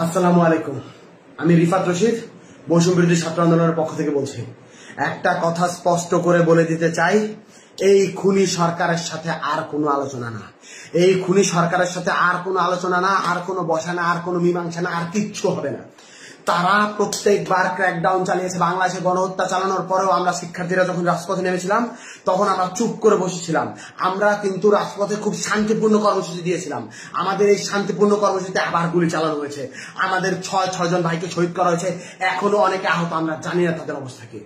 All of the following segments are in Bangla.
আসসালামু আলাইকুম। আমি রিফাত রশিদ বৈষম্য বিরোধী ছাত্র আন্দোলনের পক্ষ থেকে বলছি। একটা কথা স্পষ্ট করে বলে দিতে চাই, এই খুনি সরকারের সাথে আর কোনো আলোচনা না, এই খুনি সরকারের সাথে আর কোনো আলোচনা না, আর কোনো বসা না, আর কোনো মীমাংসা না, আর কিচ্ছু হবে না। তারা প্রত্যেকবার ক্র্যাকডাউন চালিয়েছে। বাংলাদেশে গণহত্যা চালানোর পরেও আমরা শিক্ষার্থীরা যখন রাজপথে নেমেছিলাম তখন আমরা চুপ করে বসেছিলাম। আমরা কিন্তু রাজপথে খুব শান্তিপূর্ণ কর্মসূচি দিয়েছিলাম। আমাদের এই শান্তিপূর্ণ কর্মসূচিতে আবার গুলি চালানো হয়েছে। আমাদের ছয়জন ভাইকে শহীদ করা হয়েছে, এখনো অনেকে আহত। আমরা জানি না তাদের অবস্থা কি।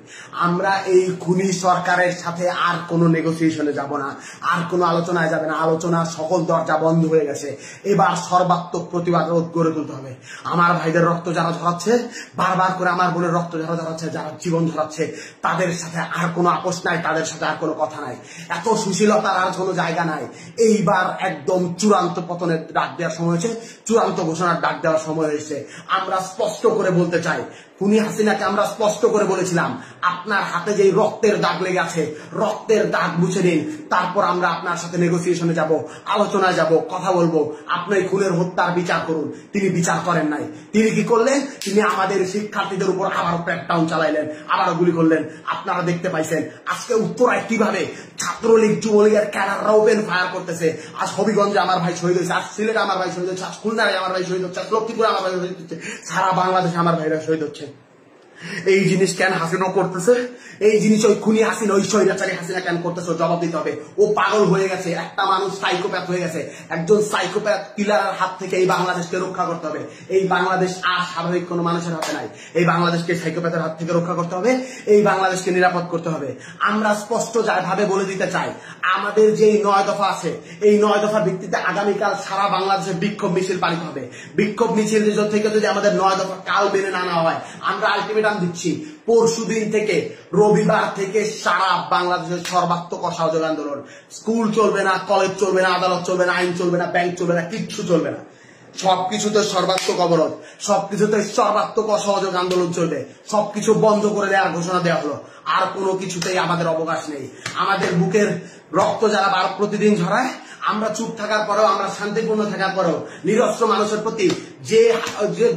আমরা এই খুনি সরকারের সাথে আর কোনো নেগোসিয়েশনে যাব না, আর কোনো আলোচনায় যাবে না। আলোচনার সকল দরজা বন্ধ হয়ে গেছে। এবার সর্বাত্মক প্রতিবাদ গড়ে তুলতে হবে। আমার ভাইদের রক্ত যারা ঝরাচ্ছে, বারবার করে আমার বোনের রক্ত যারা ঝরাচ্ছে, যারা জীবন ঝরাচ্ছে, তাদের সাথে আর কোনো আপোষ নাই, তাদের সাথে আর কোনো কথা নাই। এত সুশীলতার আর কোনো জায়গা নাই। এইবার একদম চূড়ান্ত পতনের ডাক দেওয়ার সময় হয়েছে, চূড়ান্ত ঘোষণার ডাক দেওয়ার সময় হয়েছে। আমরা স্পষ্ট করে বলতে চাই, খুনি হাসিনাকে আমরা স্পষ্ট করে বলেছিলাম, আপনার হাতে যে রক্তের দাগ লেগে আছে, রক্তের দাগ মুছে নিন, তারপর আমরা আপনার সাথে নেগোসিয়েশনে যাব, আলোচনায় যাব, কথা বলবো। আপনি খুনের হত্যার বিচার করুন। তিনি বিচার করেন নাই। তিনি কি করলেন? তিনি আমাদের শিক্ষার্থীদের উপর আবারও ক্র্যাকডাউন চালাইলেন, আবারও গুলি করলেন। আপনারা দেখতে পাইছেন আজকে উত্তরায় কিভাবে ছাত্রলীগ যুবলীগের ক্যাডাররা ওপেন ফায়ার করতেছে। আজ হবিগঞ্জে আমার ভাই শহীদ হয়েছে, আজ সিলেটে আমার ভাই শহীদ হচ্ছে, আজ খুলনায় আমার ভাই শহীদ হচ্ছে, আজ লক্ষ্মীপুরে আমার ভাই শহীদ হচ্ছে, সারা বাংলাদেশে আমার ভাইরা শহীদ হচ্ছে। এই জিনিস কেন হাসিনা করতেছে? এই জিনিস ওই খুনি হাসিনা, ওই স্বৈরাচারী হাসিনা কেন করতেছে? জবাব দিতে হবে। ও পাগল হয়ে গেছে, একটা মানুষ সাইকোপ্যাথ হয়ে গেছে। একজন সাইকোপ্যাথ কিলারের হাত থেকে এই বাংলাদেশকে রক্ষা করতে হবে। এই বাংলাদেশ আর স্বাভাবিক কোনো মানুষের হাতে নাই। এই বাংলাদেশকে সাইকোপ্যাথের হাত থেকে রক্ষা করতে হবে। এই বাংলাদেশকে নিরাপদ করতে হবে। আমরা স্পষ্ট ভাবে বলে দিতে চাই, আমাদের যে 9 দফা আছে, এই 9 দফার ভিত্তিতে আগামীকাল সারা বাংলাদেশে বিক্ষোভ মিছিল পালিত হবে। বিক্ষোভ মিছিল থেকে যদি আমাদের 9 দফা কাল মেনে না নেওয়া হয়, আমরা আলটিমেটাম দিচ্ছি, পরশুদিন থেকে, রবিবার থেকে সারা বাংলাদেশের সর্বাত্মক অসহযোগ আন্দোলন। স্কুল চলবে না, কলেজ চলবে না, আদালত চলবে না, আইন চলবে না, ব্যাংক চলবে না, কিচ্ছু চলবে না। সবকিছুতে সর্বাত্মক অবরোধ, সবকিছুতে সর্বাত্মক অসহযোগ আন্দোলন চলবে। সবকিছু বন্ধ করে দেওয়ার ঘোষণা দেওয়া হলো। আর কোনো কিছুতেই আমাদের অবকাশ নেই। আমাদের বুকের রক্ত যারা প্রতিদিন ঝরায়, আমরা চুপ থাকার পরেও, আমরা শান্তিপূর্ণ থাকার পরেও নিরস্ত্র মানুষের প্রতি যে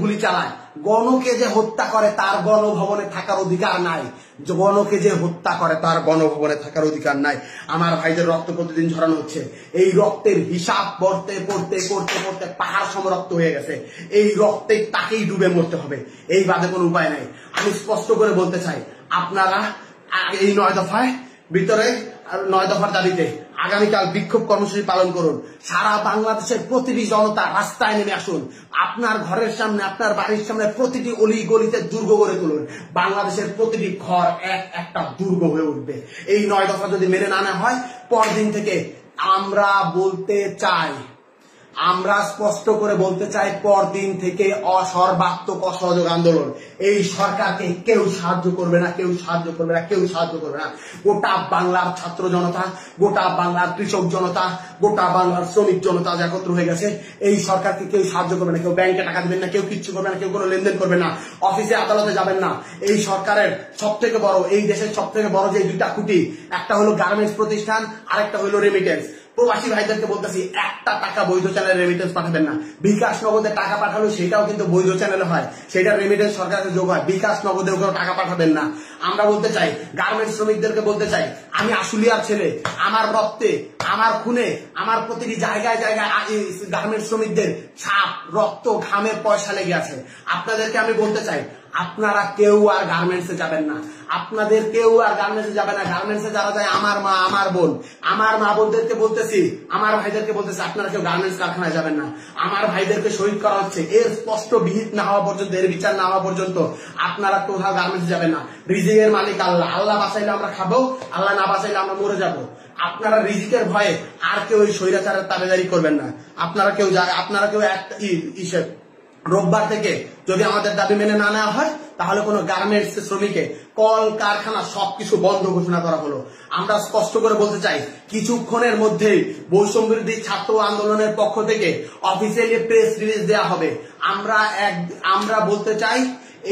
গুলি চালায়, গণকে যে হত্যা করে তার গণভবনে থাকার অধিকার নাই। গণকে যে হত্যা করে তার গণভবনে থাকার অধিকার নাই। আমার ভাইদের রক্ত প্রতিদিন ঝরানো হচ্ছে। এই রক্তের হিসাব পড়তে পড়তে পড়তে পড়তে পাহাড় সম রক্ত হয়ে গেছে। এই রক্তে তাকেই ডুবে মরতে হবে। এই বাদে কোনো উপায় নাই। আমি স্পষ্ট করে বলতে চাই, আপনারা এই 9 দফায় ভিতরে 9 দফার দাবিতে আগামীকাল বিক্ষোভ কর্মসূচি পালন করুন। সারা বাংলাদেশের প্রতিটি জনতা রাস্তায় নেমে আসুন। আপনার ঘরের সামনে, আপনার বাড়ির সামনে প্রতিটি অলি গলিতে দুর্গ গড়ে তুলুন। বাংলাদেশের প্রতিটি ঘর একটা দুর্গ হয়ে উঠবে। এই 9 দফা যদি মেনে না নেওয়া হয়, পরদিন থেকে আমরা বলতে চাই, আমরা স্পষ্ট করে বলতে চাই, পরদিন থেকে সর্বাত্মক অসহযোগ আন্দোলন। এই সরকারকে কেউ সাহায্য করবে না, কেউ সাহায্য করবে না, কেউ সাহায্য করবে না। গোটা বাংলার ছাত্র জনতা, গোটা বাংলার কৃষক জনতা, গোটা বাংলার শ্রমিক জনতা একত্র হয়ে গেছে। এই সরকারকে কেউ সাহায্য করবে না। কেউ ব্যাংকে টাকা দিবেন না, কেউ কিচ্ছু করবে না, কেউ কোনো লেনদেন করবে না, অফিসে আদালতে যাবেন না। এই সরকারের সব থেকে বড়, এই দেশের সব থেকে বড় যে 2টা খুঁটি, একটা হলো গার্মেন্টস প্রতিষ্ঠান, আরেকটা হলো রেমিটেন্স। প্রবাসী ভাইদেরকে বলতেছি, একটা টাকা বৈধ চ্যানেলে রেমিটেন্স পাঠাবেন না। বিকাশ নগদে টাকা পাঠালো, সেটাও কিন্তু বৈধ চ্যানেলে হয়, সেটা রেমিটেন্স সরকারের যোগ হয়। বিকাশ নগদে কেউ টাকা পাঠাবেন না। আমরা বলতে চাই, গার্মেন্টস শ্রমিকদেরকে বলতে চাই, আমি আশুলিয়ার ছেলে, আমার রক্তে, আমার খুনে, আমার প্রতিটি জায়গায় জায়গায় গার্মেন্টস শ্রমিকদের ছাপ, রক্ত, ঘামের পয়সা লেগে আছে। আপনাদেরকে আমি বলতে চাই, আপনারা কেউ আর গার্মেন্টসে যাবেন না। আপনাদের কেউ আর গার্মেন্টসে যাবে না। গার্মেন্টসে যারা যায় আমার মা, আমার বোন, আমার মা বোনদেরকে বলতেছি, আমার ভাইদেরকে বলতেছি, আপনারা কেউ গার্মেন্টস কারখানায় যাবেন না। আমার ভাইদেরকে শহীদ করা হচ্ছে, এর স্পষ্ট বিহিত না হওয়া পর্যন্ত, এর বিচার না হওয়া পর্যন্ত আপনারা কোথাও গার্মেন্টসে যাবেন না। রিজিকের মালিক আল্লাহ। আল্লাহ বাঁচাইলে আমরা খাবো, আল্লাহ না বাঁচাইলে আমরা মরে যাবো। আপনারা রিজিকের ভয়ে আর কেউ ওই স্বৈরাচারের তাবেদারি করবেন না। আপনারা কেউ একটা রোববার থেকে যদি আমাদের দাবি মেনে না নেওয়া হয়, তাহলে কোনো গার্মেন্টস শ্রমিকে কল কারখানা সবকিছু বন্ধ ঘোষণা করা হলো। আমরা স্পষ্ট করে বলতে চাই, কিছুক্ষণের মধ্যেই বৈষম্য বিরোধী ছাত্র আন্দোলনের পক্ষ থেকে অফিসিয়ালি প্রেস রিলিজ দেওয়া হবে। আমরা বলতে চাই,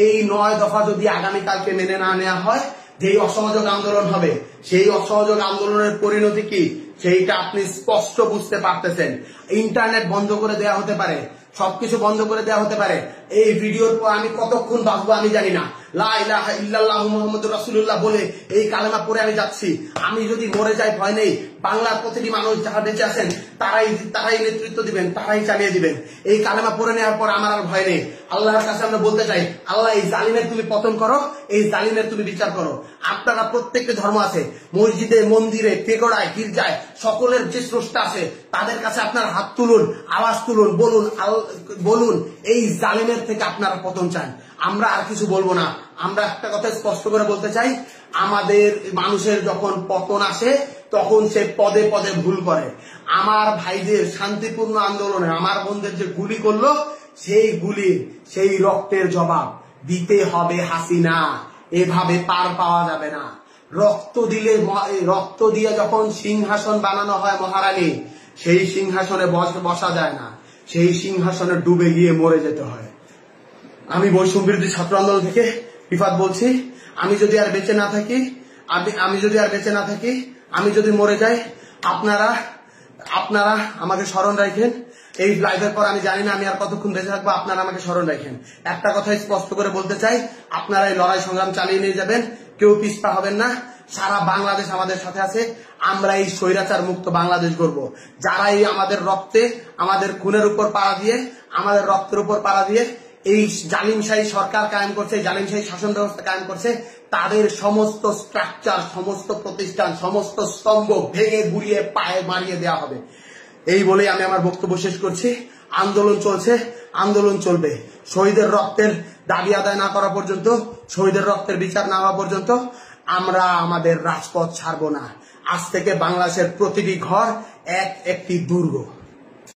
এই 9 দফা যদি আগামীকালকে মেনে না নেওয়া হয়, যেই অসহযোগ আন্দোলন হবে, সেই অসহযোগ আন্দোলনের পরিণতি কি সেইটা আপনি স্পষ্ট বুঝতে পারতেছেন। ইন্টারনেট বন্ধ করে দেওয়া হতে পারে, সবকিছু বন্ধ করে দেওয়া হতে পারে। এই ভিডিওর পর আমি কতক্ষণ বাঁচবো আমি জানি না। লা ইলাহা ইল্লাল্লাহু মুহাম্মাদুর রাসূলুল্লাহ বলে এই কালেমা পড়ে আমি যাচ্ছি। আমি যদি মরে যাই ভয় নেই, বাংলার প্রতিটি মানুষ যারা বেঁচে আছেন তারাই নেতৃত্ব দিবেন, তারাই চালিয়ে দিবেন। এই কালেমা পড়ে নেওয়ার পর আমার আর ভয় নেই। আল্লাহর কাছে আমরা বলতে চাই, আল্লাহ এই জালিমের তুমি পতন করো, এই জালিমের তুমি বিচার করো। আপনারা প্রত্যেকটা ধর্ম আছে, মসজিদে, মন্দিরে, পেগোড়ায়, গির্জায় সকলের যে স্রষ্টা আছে তাদের কাছে আপনার হাত তুলুন, আওয়াজ তুলুন, বলুন এই জালিমের থেকে আপনারা পতন চান। আমরা আর কিছু বলবো না। আমরা একটা কথা স্পষ্ট করে বলতে চাই, আমাদের মানুষের যখন পতন আসে তখন সে পদে পদে ভুল করে। আমার ভাইদের শান্তিপূর্ণ আন্দোলনে আমার বোনদের যে গুলি করলো, সেই গুলির সেই রক্তের জবাব দিতে হবে হাসিনা। এভাবে পার পাওয়া যাবে না। রক্ত দিয়ে যখন সিংহাসন বানানো হয় মহারানী, সেই সিংহাসনে বসা যায় না, সেই সিংহাসনে ডুবে গিয়ে মরে যেতে হয়। আমি বৈষম্য বিরোধী ছাত্র আন্দোলন থেকে রিফাত বলছি, আমি যদি আর বেঁচে না থাকি, আমি যদি মরে যাই, আপনারা আমাকে স্মরণ রাখেন। এই লাইভের পর আমি জানি না আমি আর কতক্ষণ বেঁচে থাকবো, আপনারা আমাকে স্মরণ রাখেন। একটা কথাই স্পষ্ট করে বলতে চাই, আপনারা এই লড়াই সংগ্রাম চালিয়ে নিয়ে যাবেন, কেউ পিছপা হবেন না। সারা বাংলাদেশ আমাদের সাথে আছে। আমরা এই স্বৈরাচার মুক্ত বাংলাদেশ গড়ব। যারা এই আমাদের রক্তে, আমাদের খুনের উপর পাড়া দিয়ে, আমাদের রক্তের উপর পাড়া দিয়ে এই জালিমশাহী সরকার কায়েম করছে, জালিমশাহী শাসন ব্যবস্থা কায়েম করছে, তাদের সমস্ত স্ট্রাকচার, সমস্ত প্রতিষ্ঠান, সমস্ত স্তম্ভ ভেঙে গুড়িয়ে পায়ে মারিয়ে দেওয়া হবে। এই বলেই আমি আমার বক্তব্য শেষ করছি। আন্দোলন চলছে, আন্দোলন চলবে। শহীদের রক্তের দাবি আদায় না করা পর্যন্ত, শহীদের রক্তের বিচার না হওয়া পর্যন্ত আমরা আমাদের রাজপথ ছাড়বো না। আজ থেকে বাংলাদেশের প্রতিটি ঘর একটি দুর্গ।